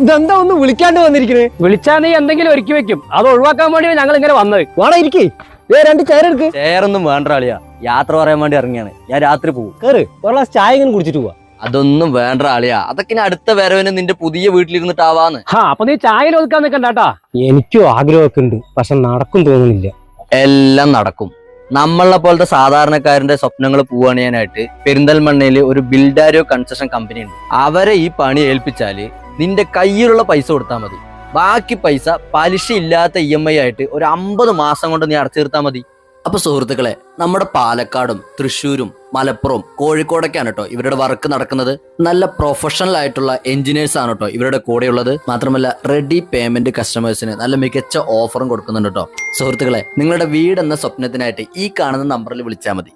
ഇതെന്താ ഒന്ന് വിളിക്കാണ്ട് വന്നിരിക്കണേ? വിളിച്ചാ നീ എന്തെങ്കിലും ഒരുക്കി വെക്കും, അത് ഒഴിവാക്കാൻ വേണ്ടി ഞങ്ങൾ ഇങ്ങനെ വന്നത്. വേണം ഇരിക്കേ, രണ്ട് ചെയർ എടുക്ക്. ചെയറൊന്നും വേണ്ട ആളിയാ, യാത്ര പറയാൻ വേണ്ടി ഇറങ്ങിയാണ്. ഞാൻ രാത്രി പോകും. കേറ്, ഒരു ഗ്ലാസ് ചായ ഇങ്ങനെ കുടിച്ചിട്ട് പോവാ. അതൊന്നും വേണ്ട ആളിയാ, അതൊക്കെ ഇനി അടുത്ത വരവിന് നിന്റെ പുതിയ വീട്ടിലിരുന്നിട്ടാവാന്ന്. അപ്പൊ നീ ചായയിൽ ഒതുക്കാൻ നിൽക്കണ്ടാട്ടാ. എനിക്കും ആഗ്രഹമൊക്കെ ഉണ്ട്, പക്ഷെ നടക്കും തോന്നുന്നില്ല. എല്ലാം നടക്കും. നമ്മളെ പോലത്തെ സാധാരണക്കാരന്റെ സ്വപ്നങ്ങൾ പൂവണിയാനായിട്ട് പെരിന്തൽമണ്ണയിൽ ഒരു ബിൽഡാരിയോ കൺസ്ട്രക്ഷൻ കമ്പനി ഉണ്ട്. അവരെ ഈ പണി ഏൽപ്പിച്ചാല് നിന്റെ കയ്യിലുള്ള പൈസ കൊടുത്താൽ മതി. ബാക്കി പൈസ പലിശ ഇല്ലാത്ത EMI ആയിട്ട് ഒരു 50 മാസം കൊണ്ട് നീ അടച്ചു തീർത്താൽ മതി. അപ്പൊ സുഹൃത്തുക്കളെ, നമ്മുടെ പാലക്കാടും തൃശ്ശൂരും മലപ്പുറവും കോഴിക്കോടൊക്കെയാണ് കേട്ടോ ഇവരുടെ വർക്ക് നടക്കുന്നത്. നല്ല പ്രൊഫഷണൽ ആയിട്ടുള്ള എഞ്ചിനീയേഴ്സ് ആണ് കേട്ടോ ഇവരുടെ കൂടെയുള്ളത്. മാത്രമല്ല റെഡി പേയ്മെന്റ് കസ്റ്റമേഴ്സിന് നല്ല മികച്ച ഓഫറും കൊടുക്കുന്നുണ്ട് കേട്ടോ. സുഹൃത്തുക്കളെ, നിങ്ങളുടെ വീട് എന്ന സ്വപ്നത്തിനായിട്ട് ഈ കാണുന്ന നമ്പറിൽ വിളിച്ചാൽ മതി.